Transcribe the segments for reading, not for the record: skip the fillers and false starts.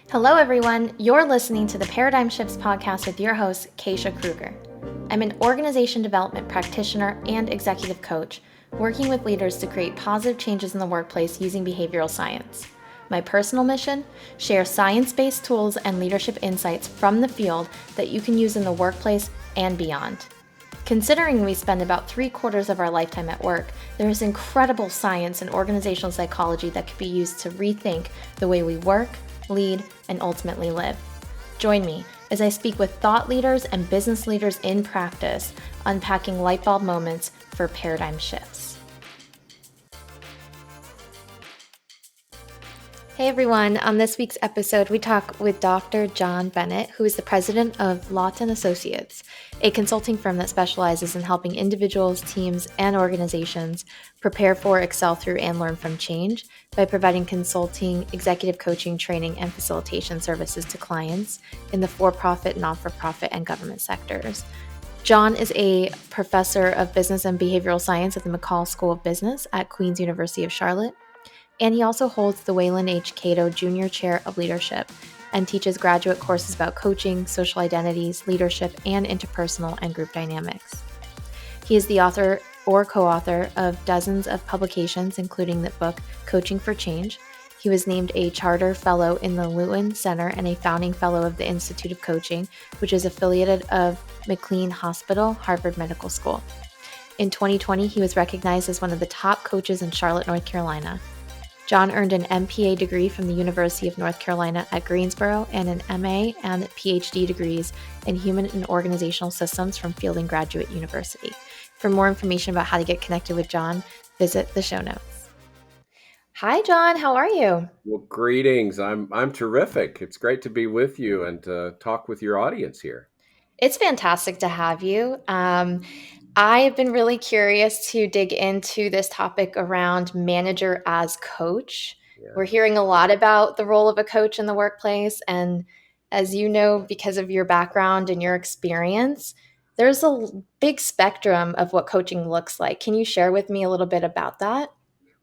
Hello, everyone. You're listening to the Paradigm Shifts podcast with your host, Keisha Kruger. I'm an organization development practitioner and executive coach, working with leaders to create positive changes in the workplace using behavioral science. My personal mission? Share science-based tools and leadership insights from the field that you can use in the workplace and beyond. Considering we spend about 3/4 of our lifetime at work, there is incredible science and organizational psychology that can be used to rethink the way we work, lead, and ultimately live. Join me as I speak with thought leaders and business leaders in practice, unpacking light bulb moments for paradigm shifts. Hey everyone, on this week's episode, we talk with Dr. John Bennett, who is the president of Lawton Associates, a consulting firm that specializes in helping individuals, teams, and organizations prepare for, excel through, and learn from change by providing consulting, executive coaching, training, and facilitation services to clients in the for-profit, non-for-profit, and government sectors. John is a professor of business and behavioral science at the McCall School of Business at Queen's University of Charlotte. And he also holds the Wayland H. Cato Junior Chair of Leadership and teaches graduate courses about coaching, social identities, leadership, and interpersonal and group dynamics. He is the author or co-author of dozens of publications, including the book Coaching for Change. He was named a Charter Fellow in the Lewin Center and a Founding Fellow of the Institute of Coaching, which is affiliated of McLean Hospital, Harvard Medical School. In 2020, he was recognized as one of the top coaches in Charlotte, North Carolina. John earned an MPA degree from the University of North Carolina at Greensboro and an MA and PhD degrees in Human and Organizational Systems from Fielding Graduate University. For more information about how to get connected with John, visit the show notes. Hi, John. How are you? Well, greetings. I'm terrific. It's great to be with you and to talk with your audience here. It's fantastic to have you. I have been really curious to dig into this topic around manager as coach. We're Yeah. hearing a lot about the role of a coach in the workplace. And as you know, because of your background and your experience, there's a big spectrum of what coaching looks like. Can you share with me a little bit about that?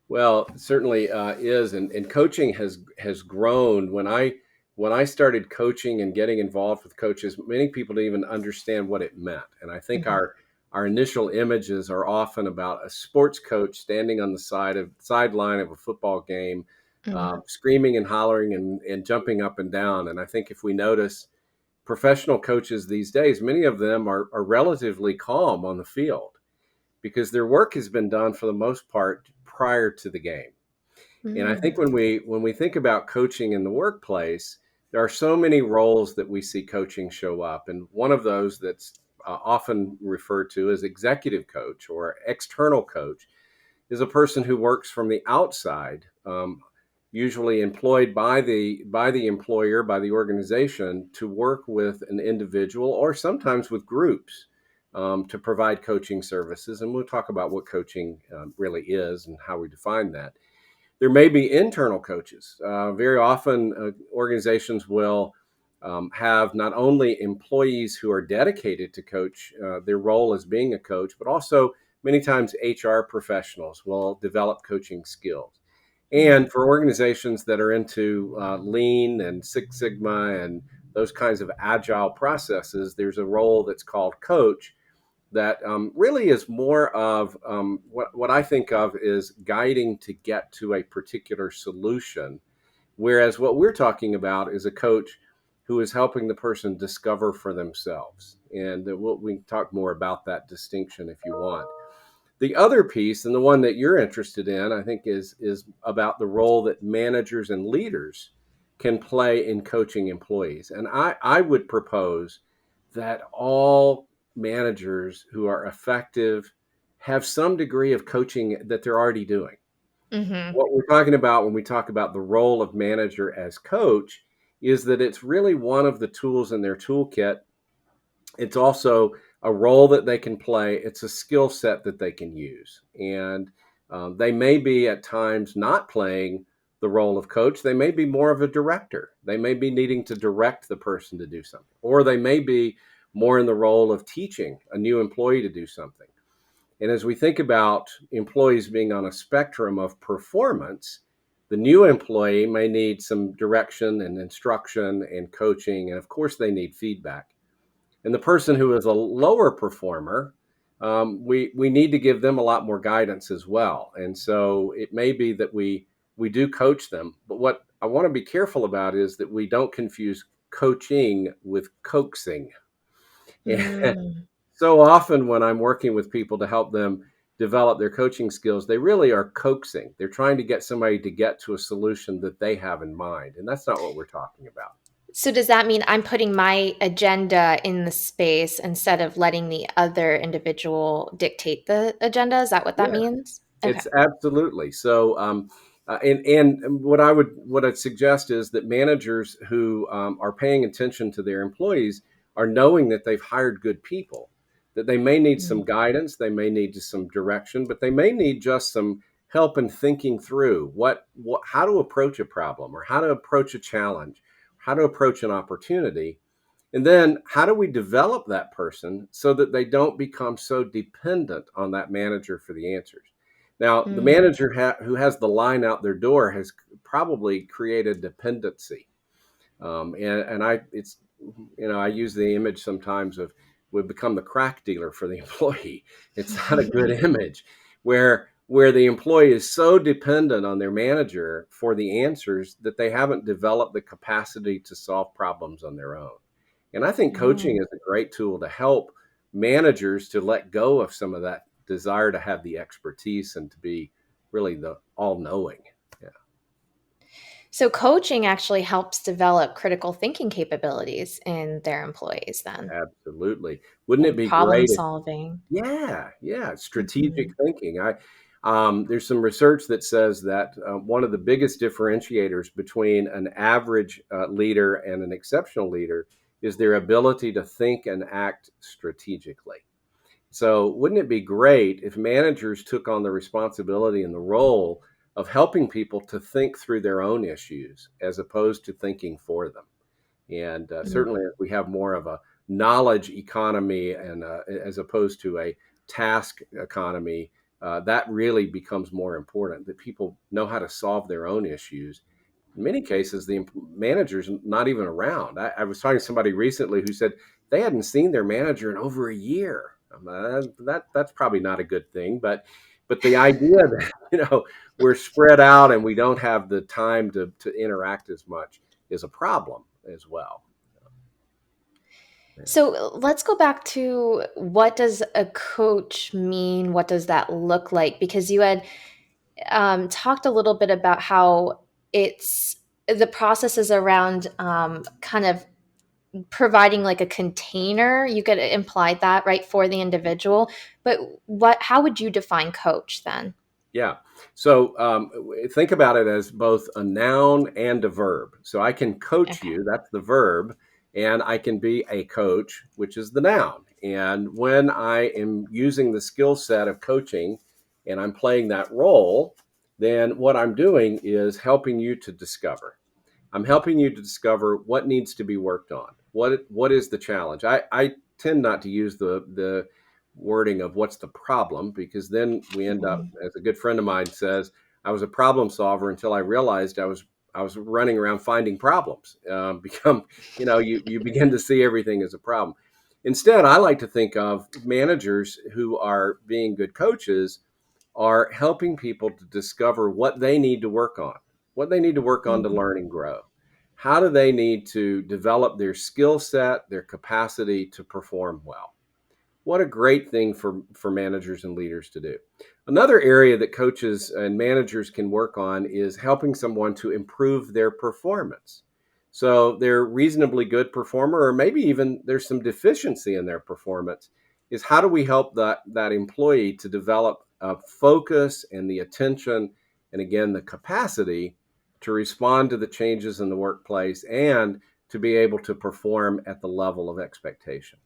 Well, it certainly is, and coaching has grown. When I started coaching and getting involved with coaches, many people didn't even understand what it meant. And I think Mhm. our initial images are often about a sports coach standing on the sideline of a football game, Mhm. screaming and hollering and jumping up and down. And I think if we notice professional coaches these days, many of them are relatively calm on the field because their work has been done for the most part prior to the game. And I think Mm. when we think about coaching in the workplace, there are so many roles that we see coaching show up, and one of those that's often referred to as executive coach or external coach is a person who works from the outside, usually employed by the employer, by the organization, to work with an individual or sometimes with groups to provide coaching services. And we'll talk about what coaching really is and how we define that. There may be internal coaches. Very often, organizations will have not only employees who are dedicated to coach their role as being a coach, but also many times HR professionals will develop coaching skills. Mm. And for organizations that are into lean and Six Sigma and those kinds of agile processes, there's a role that's called coach that really is more of what I think of is guiding to get to a particular solution. Whereas what we're talking about is a coach who is helping the person discover for themselves. And we can talk more about that distinction if you want. The other piece, and the one that you're interested in, I think, is about the role that managers and leaders can play in coaching employees. And I would propose that all managers who are effective have some degree of coaching that they're already doing. Mhm. What we're talking about when we talk about the role of manager as coach is that it's really one of the tools in their toolkit. It's also a role that they can play. It's a skill set that they can use. And they may be at times not playing the role of coach. They may be more of a director. They may be needing to direct the person to do something, or they may be more in the role of teaching a new employee to do something. And as we think about employees being on a spectrum of performance, The new employee may need some direction and instruction and coaching, and of course, they need feedback. And the person who is a lower performer, we need to give them a lot more guidance as well. And so it may be that we do coach them, but what I want to be careful about is that we don't confuse coaching with coaxing. And Mm. so often when I'm working with people to help them develop their coaching skills, they really are coaxing. They're trying to get somebody to get to a solution that they have in mind, and that's not what we're talking about. So does that mean I'm putting my agenda in the space instead of letting the other individual dictate the agenda? Is that what that Yeah. means? Okay. It's absolutely so. And what I'd suggest is that managers who are paying attention to their employees are knowing that they've hired good people. That they may need some Mm. guidance, they may need some direction, but they may need just some help in thinking through how to approach a problem or how to approach a challenge, how to approach an opportunity. And then how do we develop that person so that they don't become so dependent on that manager for the answers? Now, the Mm. manager who has the line out their door has probably created dependency. And I use the image sometimes of we've become the crack dealer for the employee. It's not a good image where the employee is so dependent on their manager for the answers that they haven't developed the capacity to solve problems on their own. And I think coaching Oh. is a great tool to help managers to let go of some of that desire to have the expertise and to be really the all knowing. Yeah, So coaching actually helps develop critical thinking capabilities in their employees then, absolutely. Wouldn't it and be problem great if, solving. yeah, strategic Mhm. thinking. There's some research that says that one of the biggest differentiators between an average leader and an exceptional leader is their ability to think and act strategically. So, wouldn't it be great if managers took on the responsibility and the role of helping people to think through their own issues as opposed to thinking for them? And certainly, Mm. if we have more of a knowledge economy and as opposed to a task economy, that really becomes more important. That people know how to solve their own issues. In many cases, the manager's not even around. I was talking to somebody recently who said they hadn't seen their manager in over a year. That's probably not a good thing, but the idea that we're spread out and we don't have the time to interact as much is a problem as well. Yeah. So let's go back to what does a coach mean? What does that look like? Because you had talked a little bit about how it's the processes around kind of providing like a container. You could imply that, right, for the individual. But how would you define coach then? Yeah. So think about it as both a noun and a verb. So I can coach Okay. you, that's the verb, and I can be a coach, which is the noun. And when I am using the skill set of coaching and I'm playing that role, then what I'm doing is helping you to discover. I'm helping you to discover what needs to be worked on. What is the challenge? I tend not to use the wording of what's the problem because then we end up, Mhm. as a good friend of mine says, I was a problem solver until I realized I was running around finding problems. Become you begin to see everything as a problem. Instead, I like to think of managers who are being good coaches are helping people to discover what they need to work on, what they need to work on to Mhm. learn and grow. How do they need to develop their skill set, their capacity to perform well? What a great thing for managers and leaders to do. Another area that coaches and managers can work on is helping someone to improve their performance. So they're reasonably good performer, or maybe even there's some deficiency in their performance. Is how do we help that employee to develop a focus and the attention, and again the capacity to respond to the changes in the workplace and to be able to perform at the level of expectation.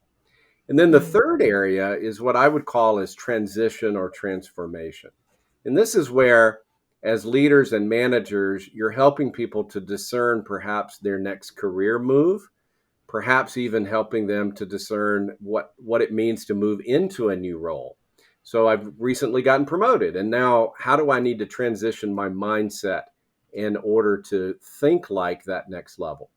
And then the Mm. third area is what I would call as transition or transformation. And this is where, as leaders and managers, you're helping people to discern perhaps their next career move, perhaps even helping them to discern what it means to move into a new role. So I've recently gotten promoted, and now how do I need to transition my mindset in order to think like that next level.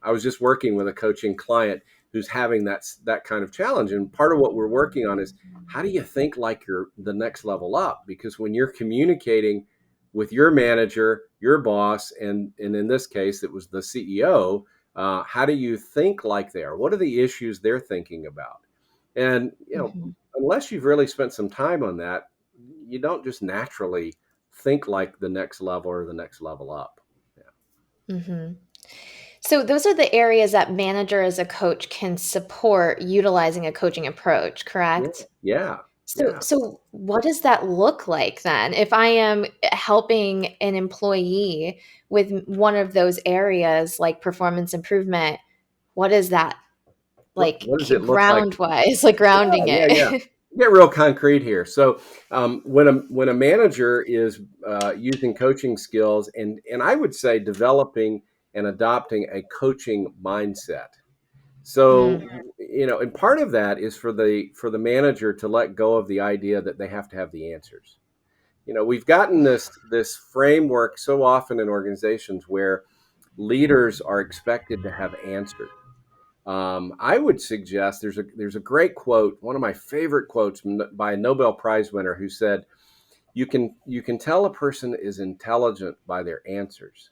I was just working with a coaching client who's having that kind of challenge, and part of what we're working on is how do you think like you're the next level up? Because when you're communicating with your manager, your boss, and in this case it was the CEO, how do you think like they are? What are the issues they're thinking about? And Hmm. unless you've really spent some time on that, you don't just naturally think like the next level or the next level up. Hmm. So those are the areas that manager as a coach can support utilizing a coaching approach, Yeah, correct? yeah, So yeah. so what does that look like then? If I am helping an employee with one of those areas like performance improvement, what is that like What does it look like? ground wise, like Yeah, grounding yeah, yeah. it? Get real concrete here. So when a manager is using coaching skills, and I would say developing and adopting a coaching mindset. Mm, So and part of that is for the manager to let go of the idea that they have to have the answers. We've gotten this framework so often in organizations where leaders are expected to have answers. I would suggest there's a great quote, one of my favorite quotes by a Nobel Prize winner who said, "You can tell a person is intelligent by their answers,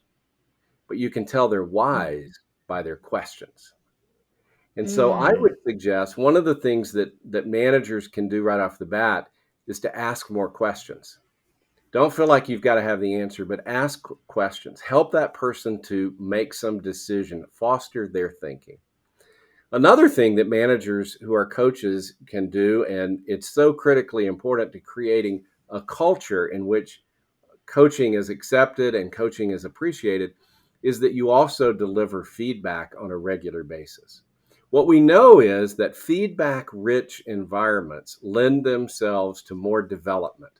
but you can tell they're mm, wise by their questions." And so I mm, would suggest one of the things that managers can do right off the bat is to ask more questions. Don't feel like you've got to have the answer, but ask questions. Help that person to make some decision, foster their thinking. Another thing that managers who are coaches can do, and it's so critically important to creating a culture in which coaching is accepted and coaching is appreciated, is that you also deliver feedback on a regular basis. What we know is that feedback rich environments lend themselves to more development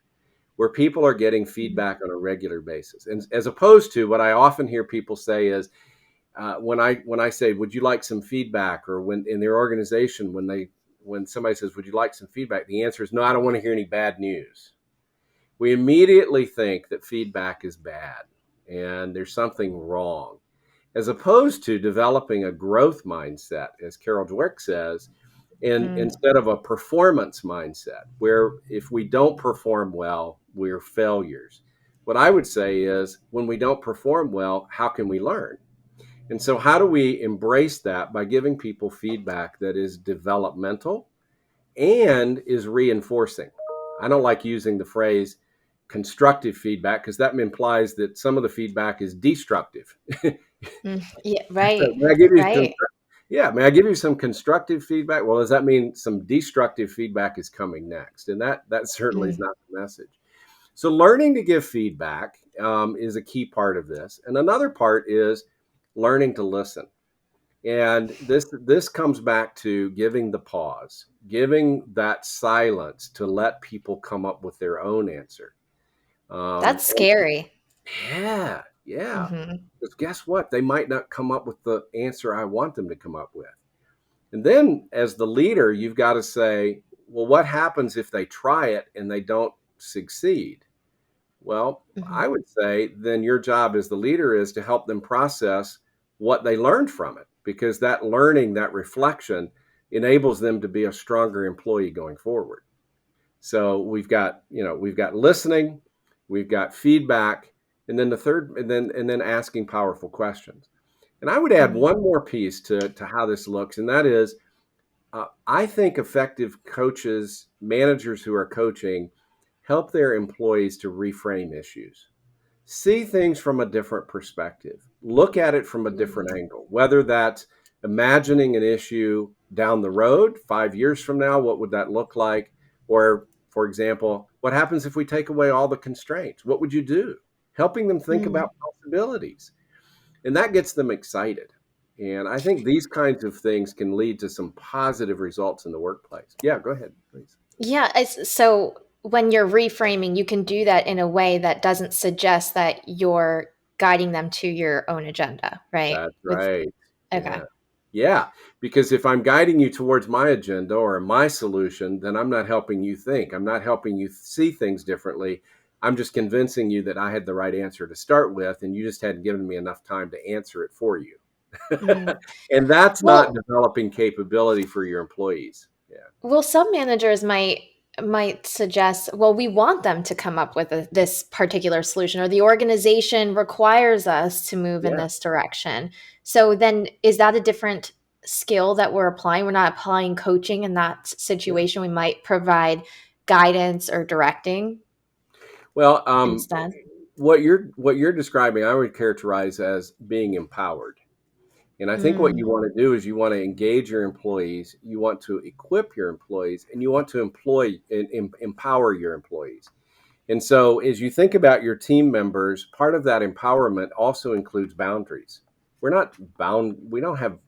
where people are getting mm, feedback on a regular basis. And as opposed to what I often hear people say is, when I say, "Would you like some feedback?" or when in their organization, when somebody says, "Would you like some feedback?" the answer is, "No, I don't want to hear any bad news." We immediately think that feedback is bad and there's something wrong, as opposed to developing a growth mindset, as Carol Dweck says, and mm. instead of a performance mindset, where if we don't perform well, we're failures. What I would say is, when we don't perform well, how can we learn? And so, how do we embrace that by giving people feedback that is developmental and is reinforcing? I don't like using the phrase constructive feedback because that implies that some of the feedback is destructive. Mm, yeah, right, May I give you some? right. Yeah, may I give you some constructive feedback? Well, does that mean some destructive feedback is coming next? And that certainly is Mm, not the message. So, learning to give feedback is a key part of this, and another part is learning to listen. And this comes back to giving the pause, giving that silence to let people come up with their own answer. that's And scary. yeah, yeah. Hmm. Because guess what? They might not come up with the answer I want them to come up with. And then, as the leader, you've got to say, well, what happens if they try it and they don't succeed? Well, Hmm. I would say then your job as the leader is to help them process what they learned from it, because that learning, that reflection enables them to be a stronger employee going forward. So we've got listening, we've got feedback, and then the third and then asking powerful questions. And I would add Mm, one more piece to how this looks, and that is I think effective coaches, managers who are coaching, help their employees to reframe issues. See things from a different perspective. Look at it from a different mm, angle, whether that's imagining an issue down the road, 5 years from now, what would that look like? Or, for example, what happens if we take away all the constraints? What would you do? Helping them think mm. about possibilities. And that gets them excited. And I think these kinds of things can lead to some positive results in the workplace. Yeah, go ahead, please. Yeah, so when you're reframing, you can do that in a way that doesn't suggest that you're guiding them to your own agenda, right? That's With right. okay. Yeah. Yeah. Because if I'm guiding you towards my agenda or my solution, then I'm not helping you think. I'm not helping you see things differently. I'm just convincing you that I had the right answer to start with, and you just hadn't given me enough time to answer it for you. Mm. And that's not Well, developing capability for your employees. Yeah. Well, some managers might suggest, well, we want them to come up with this particular solution, or the organization requires us to move in Yeah. this direction. So then, is that a different skill that we're applying? We're not applying coaching in that Yeah. situation. We might provide guidance or directing Well, instead. what you're describing, I would characterize as being empowered. And I think what Mm, you want to do is you want to engage your employees, you want to equip your employees, and you want to employ and empower your employees. And so, as you think about your team members, part of that empowerment also includes boundaries. We're not bound. We don't have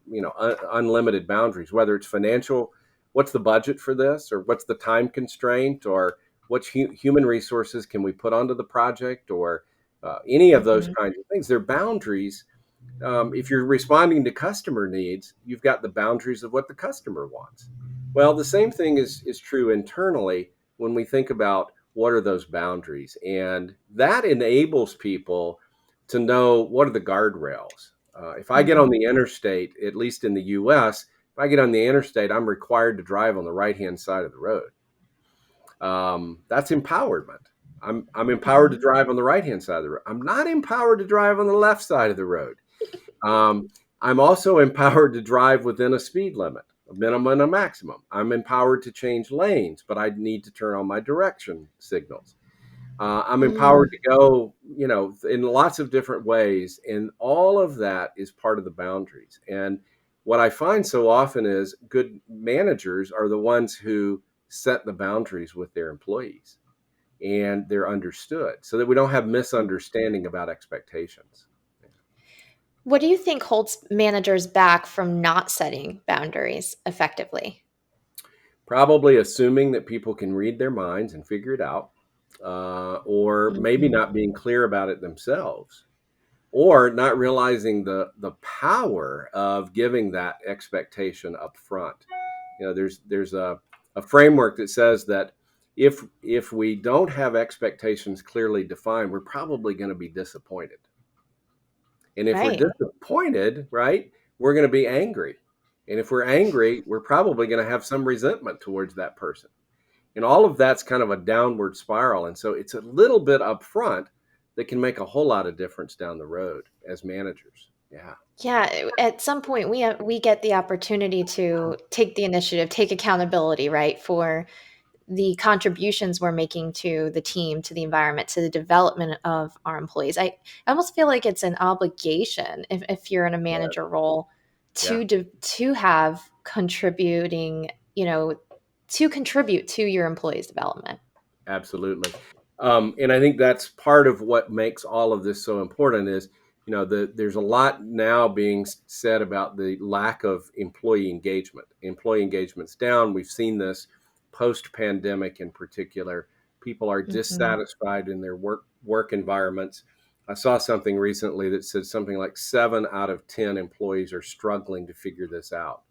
unlimited boundaries. Whether it's financial, what's the budget for this, or what's the time constraint, or what's human resources can we put onto the project, or any of those mhm, kinds of things. They're boundaries. If you're responding to customer needs, you've got the boundaries of what the customer wants. Well, the same thing is true internally when we think about what are those boundaries. And that enables people to know what are the guardrails. If I get on mhm, the interstate, at least in the US, if I get on the interstate, I'm required to drive on the right hand side of the road. That's empowerment. I'm empowered to mhm, drive on the right hand side of the road. I'm not empowered to drive on the left side of the road. Um, I'm also empowered to drive within a speed limit, a minimum and a maximum. I'm empowered to change lanes, but I need to turn on my direction signals. I'm empowered mm, to go, in lots of different ways. And all of that is part of the boundaries. And what I find so often is good managers are the ones who set the boundaries with their employees and they're understood so that we don't have mm. misunderstanding about expectations. What do you think holds managers back from not setting boundaries effectively? Probably assuming that people can read their minds and figure it out, or maybe Mhm, not being clear about it themselves, or not realizing the power of giving that expectation up front. There's a framework that says that if we don't have expectations clearly defined, we're probably going to be disappointed. And if we're right. disappointed, right, we're going to be angry. And if we're angry, we're probably going to have some resentment towards that person. And all of that's kind of a downward spiral. And so it's a little bit upfront that can make a whole lot of difference down the road as managers. Yeah. Yeah, at some point we get the opportunity to take the initiative, take accountability, right, for the contributions we're making to the team, to the environment, to the development of our employees. I almost feel like it's an obligation if you're in a Yeah. manager role Yeah. to have contributing, to contribute to your employees' development. Absolutely. And I think that's part of what makes all of this so important is, there's a lot now being said about the lack of employee engagement. Employee engagement's down. We've seen this post pandemic in particular. People are Mhm. dissatisfied in their work environments. I saw something recently that said something like 7 out of 10 employees are struggling to figure this out,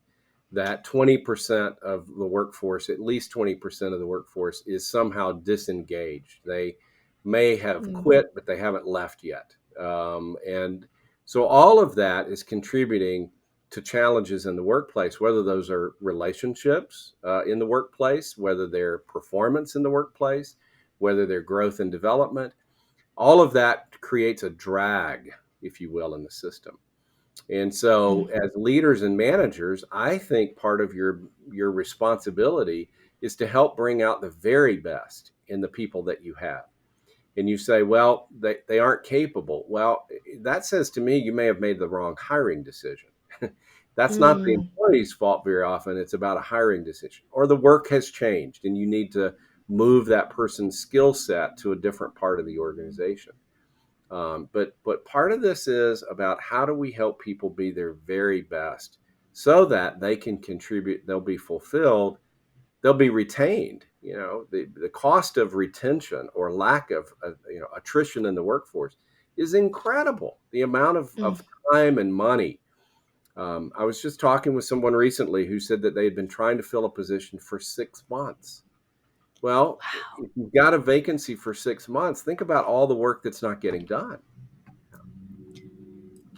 that 20% of the workforce, at least 20% of the workforce, is somehow disengaged. They may have Mm, quit, but they haven't left yet. And so all of that is contributing to challenges in the workplace, whether those are relationships in the workplace, whether they're performance in the workplace, whether they're growth and development. All of that creates a drag, if you will, in the system. And so, mm, as leaders and managers, I think part of your responsibility is to help bring out the very best in the people that you have. And you say, well, they aren't capable. Well, that says to me you may have made the wrong hiring decision. That's not the mm, employee's fault very often. It's about a hiring decision. Or the work has changed and you need to move that person's skill set to a different part of the organization. But part of this is about how do we help people be their very best so that they can contribute, they'll be fulfilled, they'll be retained. The cost of retention or lack of attrition in the workforce is incredible. The amount of mm. time and money. I was just talking with someone recently who said that they had been trying to fill a position for 6 months. Well, Wow. if you've got a vacancy for 6 months, think about all the work that's not getting done.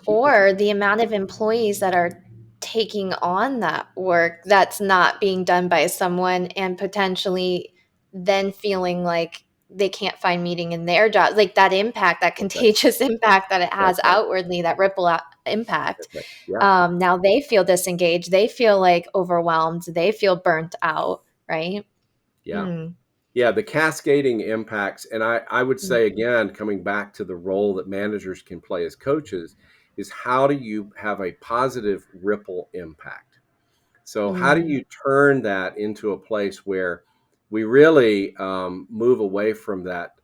Keep it. Or the amount of employees that are taking on that work that's not being done by someone and potentially then feeling like they can't find meaning in their job, like that impact, that That's right. contagious impact that it That's has right. outwardly, that ripple out impact. That's right. Yeah. Now they feel disengaged, they feel like overwhelmed, they feel burnt out, right? Yeah. Mm, Yeah. The cascading impacts. And I would mm, say, again, coming back to the role that managers can play as coaches, is how do you have a positive ripple impact? So, how do mm, you turn that into a place where we really move away from that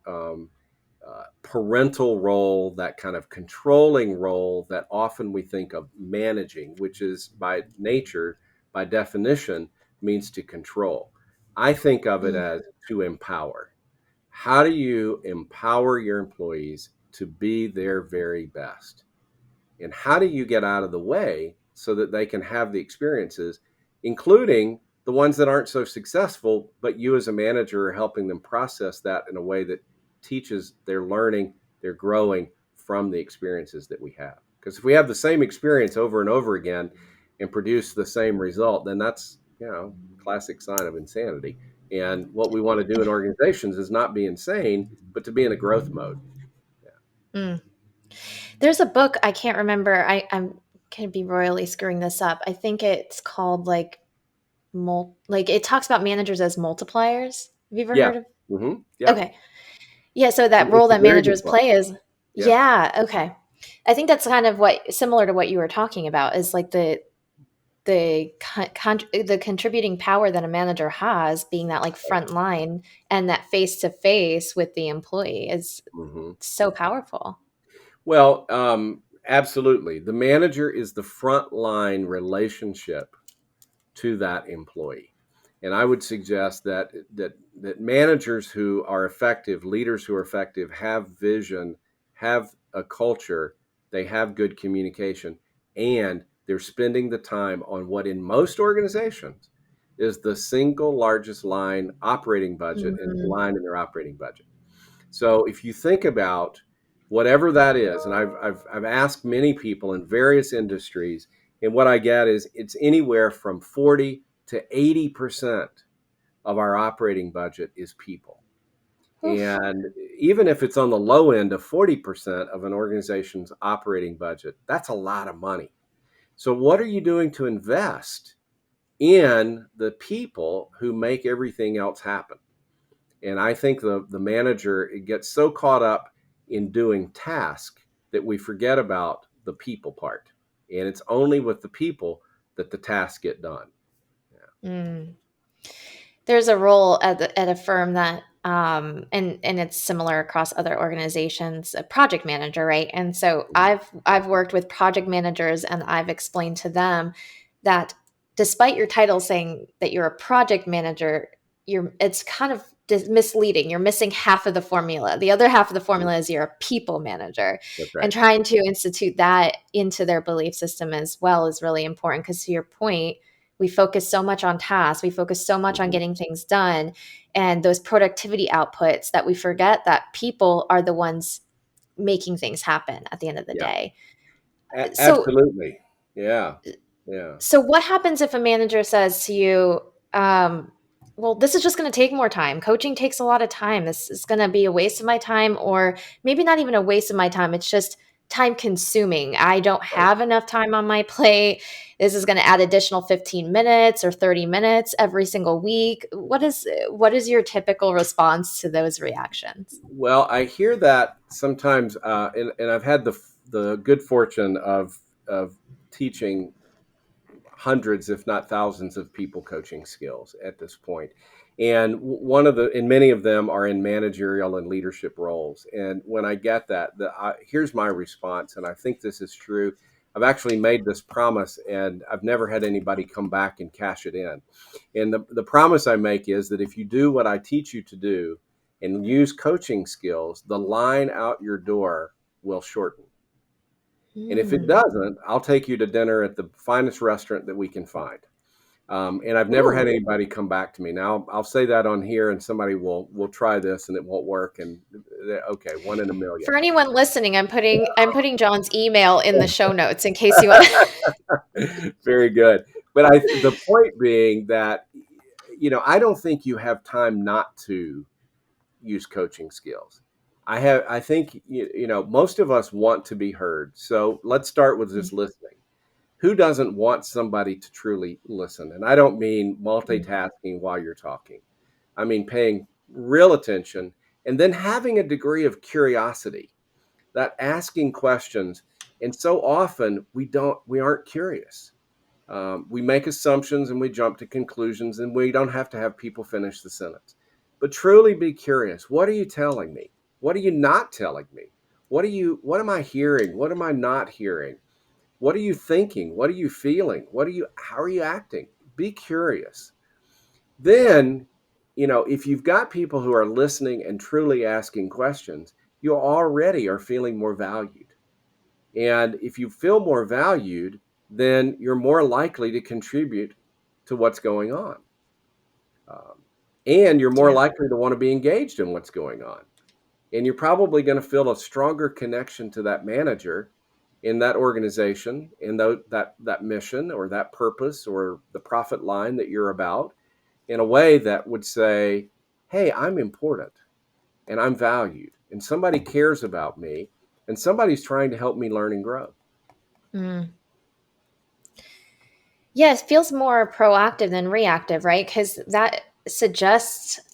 parental role, that kind of controlling role that often we think of managing, which is by nature, by definition, means to control? I think of it mm, as to empower. How do you empower your employees to be their very best? And how do you get out of the way so that they can have the experiences, including the ones that aren't so successful, but you as a manager are helping them process that in a way that teaches they're learning, they're growing from the experiences that we have. Because if we have the same experience over and over again and produce the same result, then that's, classic sign of insanity. And what we want to do in organizations is not be insane, but to be in a growth mode. mm. There's a book, I can't remember. I'm could be royally screwing this up. I think it's called like like it talks about managers as multipliers. Have you ever Yeah. heard of? Yep. Okay. Yeah, so that role It's a that very good managers book. play is, Yeah. yeah, okay. I think that's kind of what similar to what you were talking about is like the contributing power that a manager has being that like front line and that face to face with the employee is Mhm. so powerful. Well, absolutely. The manager is the frontline relationship to that employee. And I would suggest that managers who are effective, leaders who are effective, have vision, have a culture, they have good communication, and they're spending the time on what in most organizations is the single largest operating budget and Mhm. line in their operating budget. So if you think about whatever that is, and I've asked many people in various industries, and what I get is it's anywhere from 40 to 80% of our operating budget is people. Oof. And even if it's on the low end of 40% of an organization's operating budget, that's a lot of money. So what are you doing to invest in the people who make everything else happen? And I think the manager gets so caught up in doing task that we forget about the people part. And it's only with the people that the tasks get done. Mm. There's a role at a firm that and it's similar across other organizations, a project manager, right? And so Yeah. I've worked with project managers and I've explained to them that despite your title saying that you're a project manager, it's kind of misleading. You're missing half of the formula. The other half of the Mhm. formula is you're a people manager. That's And right. trying to institute that into their belief system as well is really important because to your point, we focus so much on tasks, we focus so much on Mhm. getting things done and those productivity outputs that we forget that people are the ones making things happen at the end of the Yeah. day. So Absolutely. Yeah. Yeah. so what happens if a manager says to you, well, this is just going to take more time. Coaching takes a lot of time. This is going to be a waste of my time, or maybe not even a waste of my time. It's just time consuming. I don't Right. have enough time on my plate. This is going to add additional 15 minutes or 30 minutes every single week. What is your typical response to those reactions? Well, I hear that sometimes, and I've had the good fortune of teaching hundreds, if not thousands, of people coaching skills at this point. And and many of them are in managerial and leadership roles. And when I get that, here's my response, and I think this is true. I've actually made this promise, and I've never had anybody come back and cash it in. And the promise I make is that if you do what I teach you to do and use coaching skills, the line out your door will shorten. And if it Hmm. doesn't, I'll take you to dinner at the finest restaurant that we can find. And I've never had Ooh. anybody come back to me. Now I'll say that on here, and somebody will try this, and it won't work. And okay, one in a million. For anyone listening, I'm putting John's email in the show notes in case you want. Very good. But the point being that I don't think you have time not to use coaching skills. I think most of us want to be heard. So let's start with just listening. Who doesn't want somebody to truly listen? And I don't mean multitasking while you're talking. I mean paying real attention and then having a degree of curiosity, that asking questions. And so often we aren't curious. We make assumptions and we jump to conclusions, and we don't have to have people finish the sentence. But truly be curious. What are you telling me? What are you not telling me? What am I hearing? What am I not hearing? What are you thinking? What are you feeling? How are you acting? Be curious. Then, if you've got people who are listening and truly asking questions, you already are feeling more valued. And if you feel more valued, then you're more likely to contribute to what's going on. And you're more Yeah. likely to want to be engaged in what's going on. And you're probably going to feel a stronger connection to that manager in that organization, in that mission or that purpose or the profit line that you're about, in a way that would say, hey, I'm important and I'm valued and somebody cares about me and somebody's trying to help me learn and grow. Mm. Yeah, it feels more proactive than reactive, right? Because that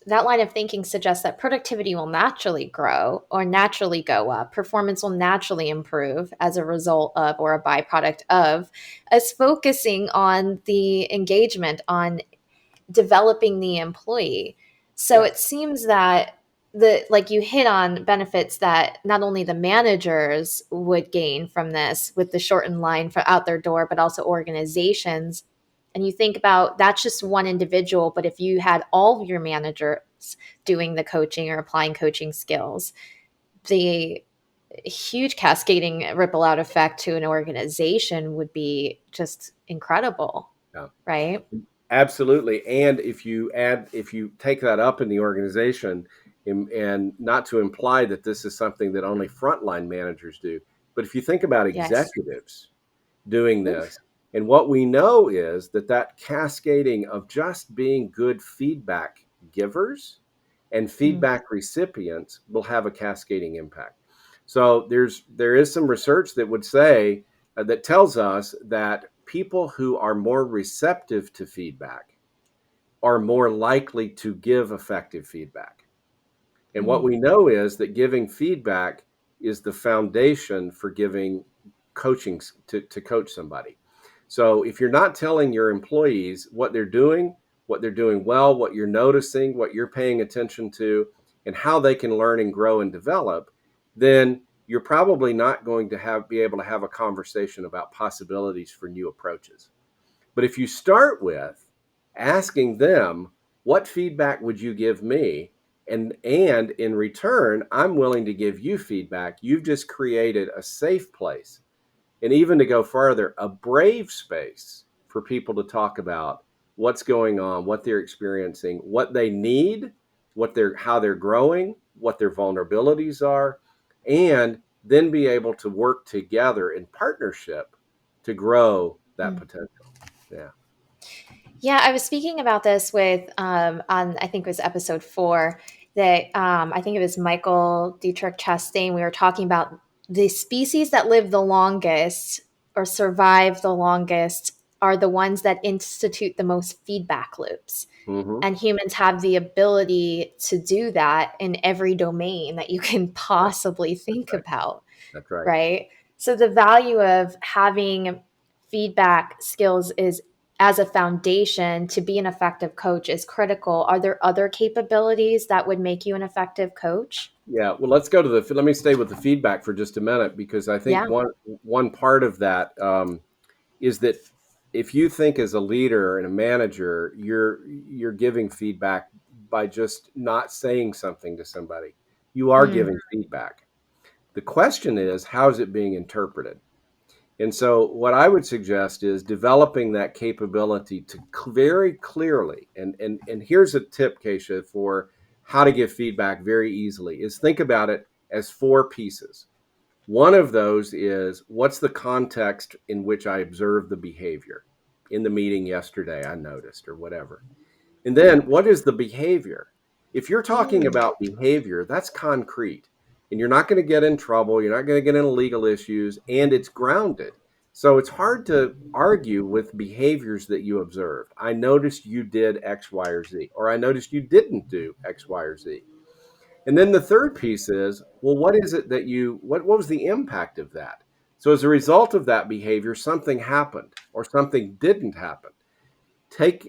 line of thinking suggests that productivity will naturally grow or naturally go up. Performance will naturally improve as a result of or a byproduct of us focusing on the engagement, on developing the employee. So Yeah. it seems that the like you hit on benefits that not only the managers would gain from this with the shortened line for out their door, but also organizations. And you think about that's just one individual, but if you had all of your managers doing the coaching or applying coaching skills, the huge cascading ripple out effect to an organization would be just incredible, Yeah. right? Absolutely. And if you take that up in the organization, and not to imply that this is something that only frontline managers do, but if you think about Yes. executives doing Oof. this, and what we know is that cascading of just being good feedback givers and Mm, feedback recipients will have a cascading impact. So there is some research that would say that tells us that people who are more receptive to feedback are more likely to give effective feedback. And what mm, we know is that giving feedback is the foundation for giving coaching to coach somebody. So if you're not telling your employees what they're doing well, what you're noticing, what you're paying attention to, and how they can learn and grow and develop, then you're probably not going to be able to have a conversation about possibilities for new approaches. But if you start with asking them, what feedback would you give me? And in return, I'm willing to give you feedback. You've just created a safe place. And even to go further, a brave space for people to talk about what's going on, what they're experiencing, what they need, how they're growing, what their vulnerabilities are, and then be able to work together in partnership to grow that mm. potential. Yeah. Yeah, I was speaking about this with on I think it was episode 4 that I think it was Michael Dietrich Chastain. We were talking about the species that live the longest or survive the longest are the ones that institute the most feedback loops. Hmm. And humans have the ability to do that in every domain that you can Yeah, possibly that's think right. about. That's right. Right? So the value of having feedback skills is as a foundation to be an effective coach is critical. Are there other capabilities that would make you an effective coach? Yeah. Well, let's go to let me stay with the feedback for just a minute, because I think Yeah. one part of that is that if you think as a leader and a manager, you're giving feedback by just not saying something to somebody, you are Mm, giving feedback. The question is, how is it being interpreted? And so, what I would suggest is developing that capability to very clearly, and here's a tip, Keisha, for how to give feedback very easily, is think about it as four pieces. One of those is what's the context in which I observed the behavior in the meeting yesterday, I noticed, or whatever. And then what is the behavior? If you're talking Mm. about behavior, that's concrete. And you're not going to get in trouble. You're not going to get into legal issues. And it's grounded. So it's hard to argue with behaviors that you observed. I noticed you did X, Y, or Z, or I noticed you didn't do X, Y, or Z. And then the third piece is, well, what is it that what was the impact of that? So as a result of that behavior, something happened or something didn't happen.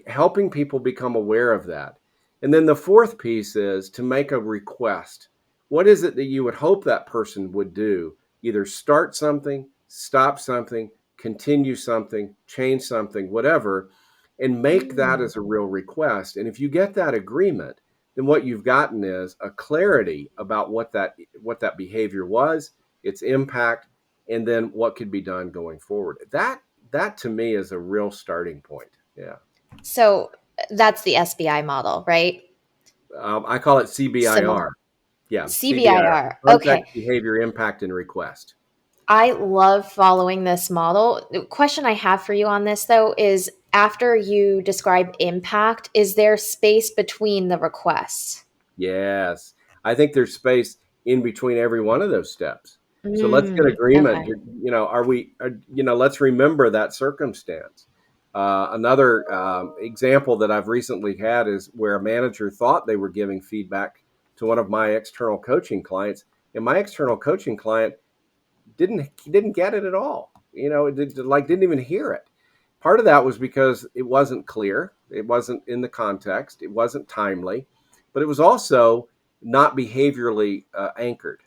Helping people become aware of that. And then the fourth piece is to make a request. What is it that you would hope that person would do? Either start something, stop something, continue something, change something, whatever, and make that Mm. as a real request. And if you get that agreement, then what you've gotten is a clarity about what that behavior was, its impact, and then what could be done going forward. That to me is a real starting point. Yeah. So that's the SBI model, right? I call it CBIR. Similar. Yeah, CBIR. CBIR. Okay. Context, behavior, impact, and request. I love following this model. The question I have for you on this, though, is after you describe impact, is there space between the requests? Yes. I think there's space in between every one of those steps. So let's get Mm, agreement. okay. Let's remember that circumstance. Another example that I've recently had is where a manager thought they were giving feedback to one of my external coaching clients, and my external coaching client didn't get it at all. Didn't even hear it. Part of that was because it wasn't clear, it wasn't in the context, it wasn't timely, but it was also not behaviorally anchored.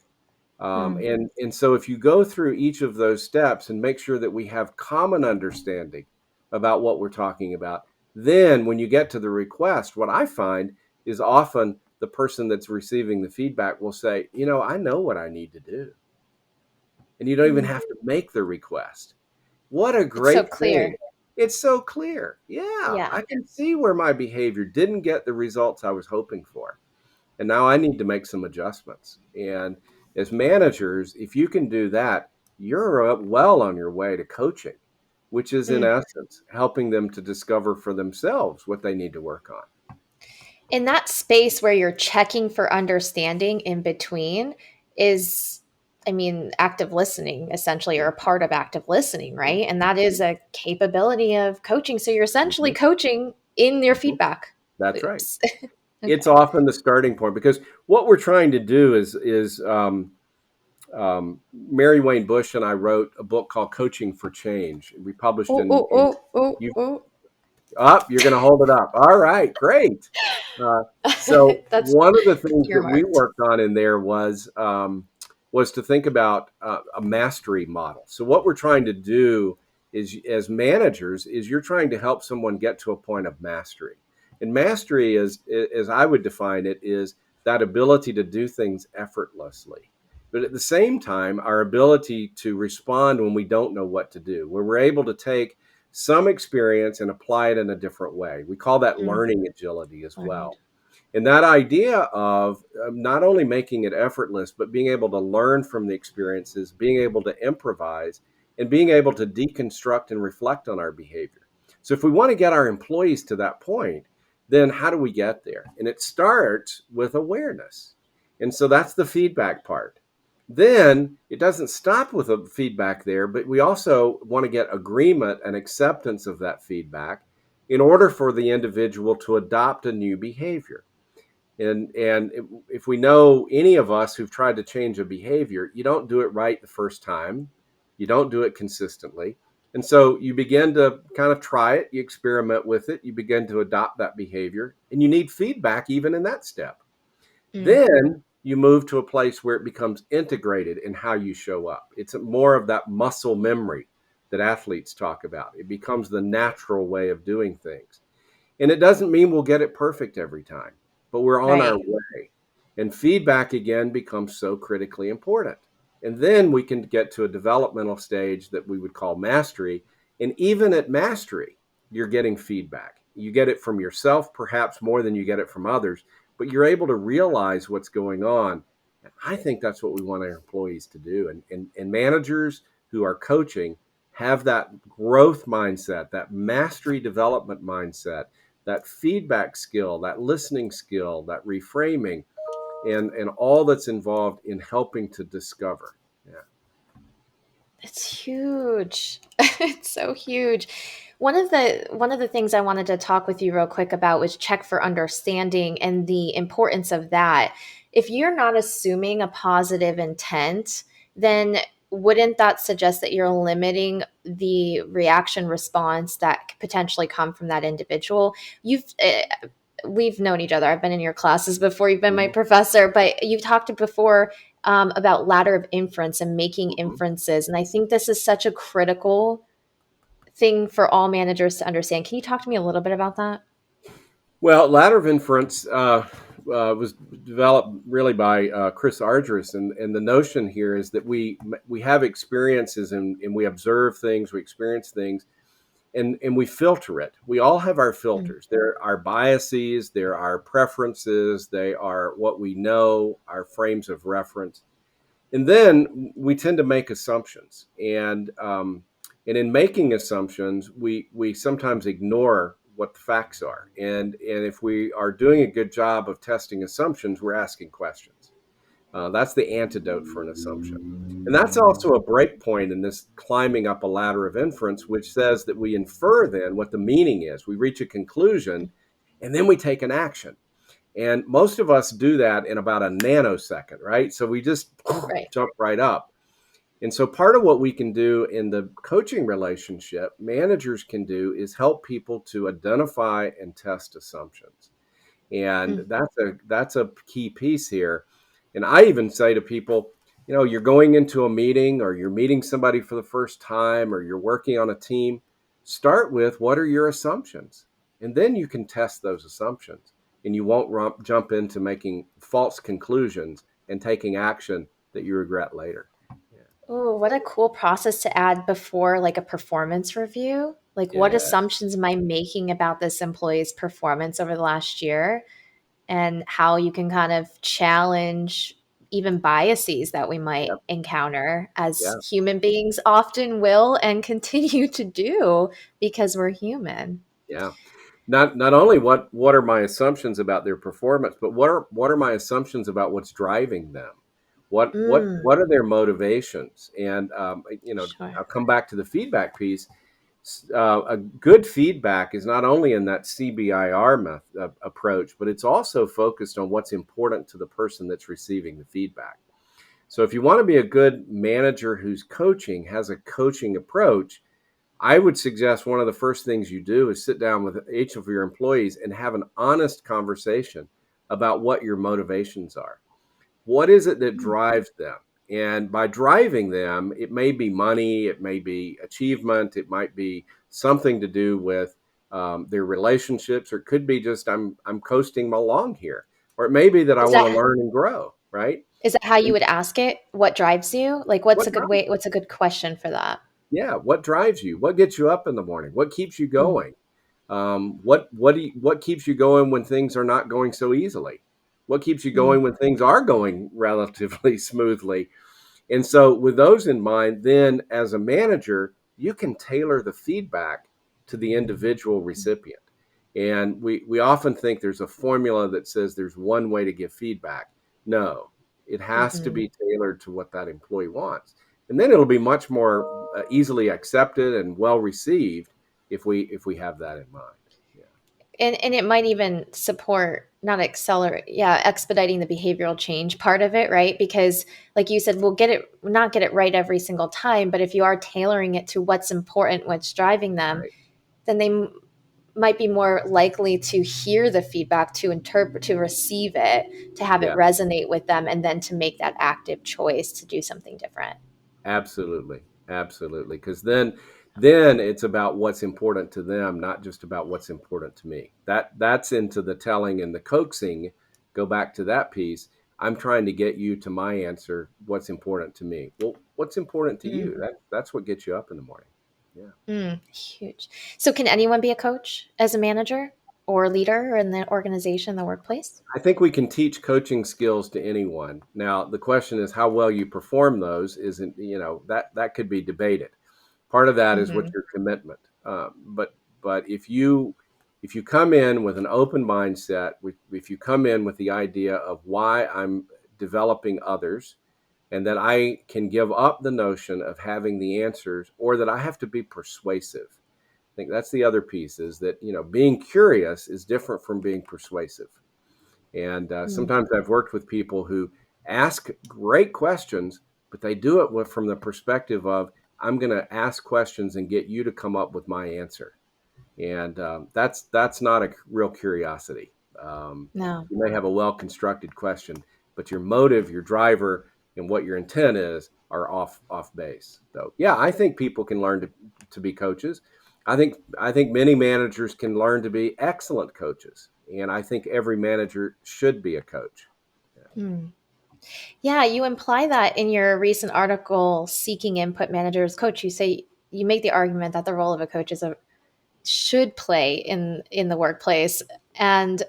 Mm, And so if you go through each of those steps and make sure that we have common understanding about what we're talking about, then when you get to the request, what I find is often the person that's receiving the feedback will say, I know what I need to do. And you don't even mm. have to make the request. What a It's so great thing. clear. It's so clear. Yeah, Yeah. I can see where my behavior didn't get the results I was hoping for. And now I need to make some adjustments. And as managers, if you can do that, you're well on your way to coaching, which is in Mm. essence helping them to discover for themselves what they need to work on. In that space where you're checking for understanding in between is, I mean, active listening essentially, or a part of active listening, right? And that is a capability of coaching. So you're essentially Mhm, coaching in your mhm. feedback That's right. loops. It's Okay. often the starting point because what we're trying to do is Mary Wayne Bush and I wrote a book called Coaching for Change. We published Oh, in, oh, oh, oh, you oh. up. You're going to hold it up. All right, great. Uh, so That's one of the things that we earmarked. worked on in there was to think about a mastery model. So what we're trying to do is, as managers, is you're trying to help someone get to a point of mastery. And mastery is, as I would define it, is that ability to do things effortlessly. But at the same time, our ability to respond when we don't know what to do, where we're able to take some experience and apply it in a different way. We call that Mm, learning agility as learning. well. And that idea of not only making it effortless, but being able to learn from the experiences, being able to improvise, and being able to deconstruct and reflect on our behavior. So, if we want to get our employees to that point, then how do we get there? And it starts with awareness. And so that's the feedback part. Then it doesn't stop with a feedback there, but we also want to get agreement and acceptance of that feedback in order for the individual to adopt a new behavior. And if we know any of us who've tried to change a behavior, you don't do it right the first time. You don't do it consistently. And so you begin to kind of try it, you experiment with it, you begin to adopt that behavior, and you need feedback even in that step. Mm, Then you move to a place where it becomes integrated in how you show up. It's more of that muscle memory that athletes talk about. It becomes the natural way of doing things. And it doesn't mean we'll get it perfect every time, but we're on our right. way. And feedback again becomes so critically important. And then we can get to a developmental stage that we would call mastery. And even at mastery, you're getting feedback. You get it from yourself, perhaps more than you get it from others, but you're able to realize what's going on. And I think that's what we want our employees to do. And managers who are coaching have that growth mindset, that mastery development mindset, that feedback skill, that listening skill, that reframing, and all that's involved in helping to discover. Yeah. It's huge. It's so huge. One of the things I wanted to talk with you real quick about was check for understanding and the importance of that. If you're not assuming a positive intent, then wouldn't that suggest that you're limiting the reaction response that could potentially come from that individual? We've known each other. I've been in your classes before. You've been my Mhm. professor, but you've talked before about ladder of inference and making Mhm. inferences. And I think this is such a critical thing for all managers to understand. Can you talk to me a little bit about that? Well, ladder of inference was developed really by Chris Argyris, and the notion here is that we have experiences and we observe things, we experience things, and we filter it. We all have our Mm, filters. There are biases, there are preferences, they are what we know, our frames of reference. And then we tend to make assumptions, and in making assumptions, we sometimes ignore what the facts are. And if we are doing a good job of testing assumptions, we're asking questions. That's the antidote for an assumption. And that's also a break point in this climbing up a ladder of inference, which says that we infer then what the meaning is. We reach a conclusion, and then we take an action. And most of us do that in about a nanosecond, right? So we just right. jump right up. And so part of what we can do in the coaching relationship, managers can do is help people to identify and test assumptions. And Mm, that's a key piece here. And I even say to people, you're going into a meeting or you're meeting somebody for the first time or you're working on a team, start with what are your assumptions? And then you can test those assumptions and you won't jump into making false conclusions and taking action that you regret later. Yeah. oh, what a cool process to add before like a performance review. Like, what Yeah. assumptions am I making about this employee's performance over the last year? And how you can kind of challenge even biases that we might Yep. encounter as Yeah. human beings often will and continue to do because we're human. Yeah. Not only what are my assumptions about their performance, but what are my assumptions about what's driving them? Mm, What are their motivations? And sure. I'll come back to the feedback piece. A good feedback is not only in that CBIR approach, but it's also focused on what's important to the person that's receiving the feedback. So if you want to be a good manager who's coaching, has a coaching approach, I would suggest one of the first things you do is sit down with each of your employees and have an honest conversation about what your motivations are. What is it that Mm, drives them? And by driving them, it may be money, it may be achievement, it might be something to do with their relationships, or it could be just I'm coasting along here, or it may be that I Is want to that learn and grow. Right? is that how you And would ask it? What drives you? Like what what's a good question for that? Yeah, what drives you? What gets you up in the morning? What keeps you Mm, going? What keeps you going when things are not going so easily? What keeps you mm, going when things are going relatively smoothly? And so, with those in mind, then as a manager, you can tailor the feedback to the individual recipient. And we often think there's a formula that says there's one way to give feedback. No, it has to mhm. be tailored to what that employee wants. And then it'll be much more easily accepted and well received if we have that in mind. Yeah. And it might even support not accelerate, yeah, expediting the behavioral change part of it, right? Because like you said, we'll get it not get it right every single time, but if you are tailoring it to what's important, what's driving them, Right. then might be more likely to hear the feedback, to interpret, to receive it, to have it Yeah. resonate with them, and then to make that active choice to do something different. Absolutely. Absolutely. Because then it's about what's important to them, not just about what's important to me. That's into the telling and the coaxing. Go back to that piece. I'm trying to get you to my answer. What's important to me? Well, what's important to Mm, you? That's what gets you up in the morning. Yeah. huge. So, can anyone be a coach as a manager or leader in the organization, the workplace? I think we can teach coaching skills to anyone. Now, the question is how well you perform those isn't, that could be debated. Part of that is what's Hmm. your commitment. But if you come in with an open mindset, if you come in with the idea of why I'm developing others, and that I can give up the notion of having the answers, or that I have to be persuasive. I think that's the other piece, is that being curious is different from being persuasive. And Mm. sometimes I've worked with people who ask great questions, but they do it from the perspective of, I'm going to ask questions and get you to come up with my answer. And that's not a real curiosity. Um, No. you may have a well constructed question, but your motive, your driver, and what your intent is are off base. So yeah, I think people can learn to be coaches. I think many managers can learn to be excellent coaches, and I think every manager should be a coach. Mm. Yeah, you imply that in your recent article, Seeking Input Managers Coach. You say you make the argument that the role of a coach is a should play in the workplace, and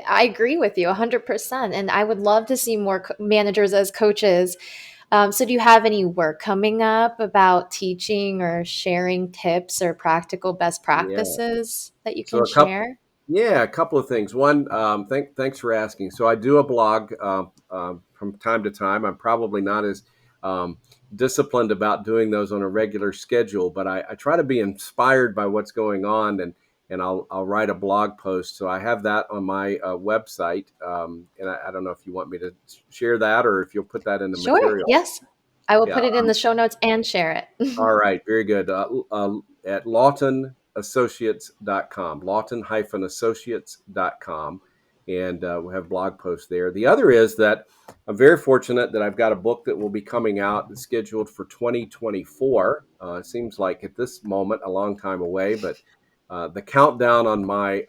I agree with you 100%. And I would love to see more managers as coaches. So, do you have any work coming up about teaching or sharing tips or practical best Yeah. practices that you So can share? a couple of things. One, thanks for asking. So I do a blog from time to time. I'm probably not as um, disciplined about doing those on a regular schedule, but I try to be inspired by what's going on, and I'll write a blog post. So I have that on my website, and I don't know if you want me to share that or if you'll put that in the Sure. material. Yes. I will Yeah. put it in the show notes and share it. All right, very good. At lawtonassociates.com, lawton-associates.com, and we have blog posts there. The other is that I'm very fortunate that I've got a book that will be coming out that's scheduled for 2024. It seems like at this moment a long time away, but the countdown on my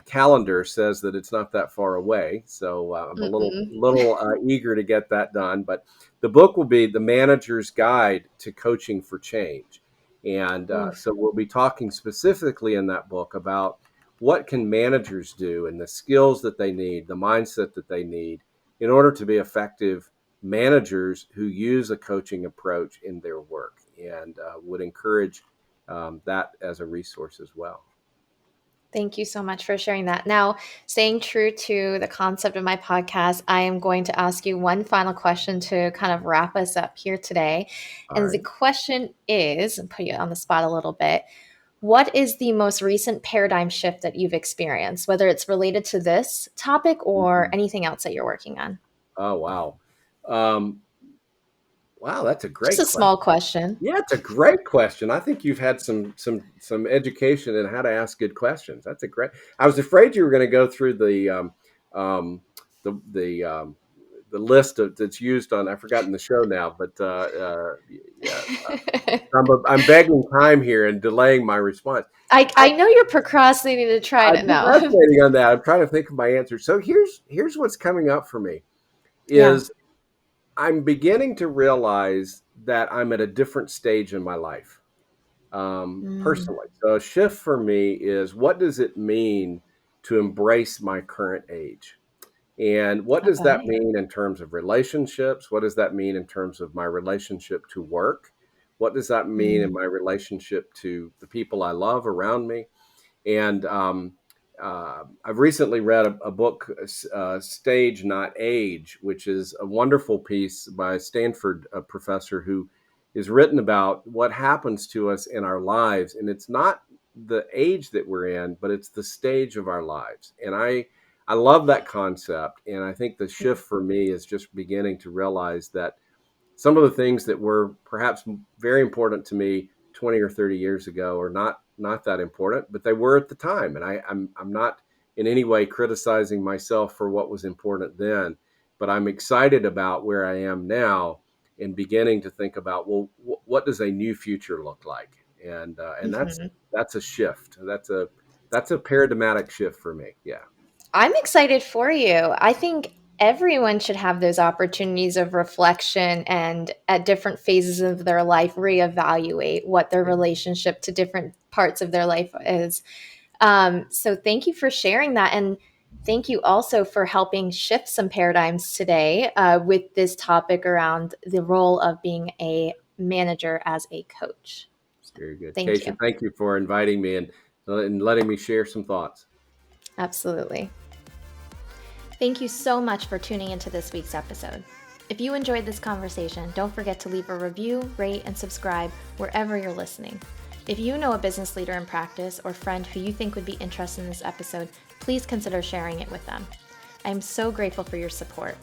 calendar says that it's not that far away. So I'm a little Mm-mm. little eager to get that done. But the book will be The Manager's Guide to Coaching for Change. And Oof. so we'll be talking specifically in that book about what can managers do and the skills that they need, the mindset that they need in order to be effective managers who use a coaching approach in their work, and would encourage that as a resource as well. Thank you so much for sharing that. Now, staying true to the concept of my podcast, I am going to ask you one final question to kind of wrap us up here today. All And the right. question is, and put you on the spot a little bit, what is the most recent paradigm shift that you've experienced, whether it's related to this topic or Mhm. anything else that you're working on? Oh, wow. Um, wow, that's a Just great a question. small question. Yeah, it's a great question. I think you've had some education in how to ask good questions. That's a great. I was afraid you were going to go through um, the list that's used on. I've forgotten the show now, but yeah, I'm begging time here and delaying my response. I know you're procrastinating to try I'm it now. procrastinating on that. I'm trying to think of my answer. So here's what's coming up for me Yeah. is I'm beginning to realize that I'm at a different stage in my life, Mm, personally. So a shift for me is, what does it mean to embrace my current age? And what does that okay. mean in terms of relationships? What does that mean in terms of my relationship to work? What does that mean in Mm, my relationship to the people I love around me? And I've recently read a book, Stage Not Age, which is a wonderful piece by a Stanford professor who is written about what happens to us in our lives. And it's not the age that we're in, but it's the stage of our lives. And I love that concept. And I think the shift for me is just beginning to realize that some of the things that were perhaps very important to me 20 or 30 years ago are not that important, but they were at the time. And I'm not in any way criticizing myself for what was important then, but I'm excited about where I am now and beginning to think about, well, what does a new future look like? And mhm. that's a shift. That's a paradigmatic shift for me. Yeah. I'm excited for you. I think everyone should have those opportunities of reflection and at different phases of their life reevaluate what their Yeah, relationship to different parts of their life is. So thank you for sharing that. And thank you also for helping shift some paradigms today with this topic around the role of being a manager as a coach. So very good. thank Keisha, you. thank you for inviting me and letting me share some thoughts. Absolutely. Thank you so much for tuning into this week's episode. If you enjoyed this conversation, don't forget to leave a review, rate, and subscribe wherever you're listening. If you know a business leader in practice or friend who you think would be interested in this episode, please consider sharing it with them. I am so grateful for your support.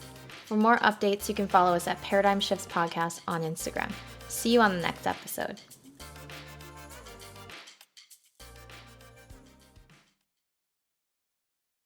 For more updates, you can follow us at Paradigm Shifts Podcast on Instagram. See you on the next episode.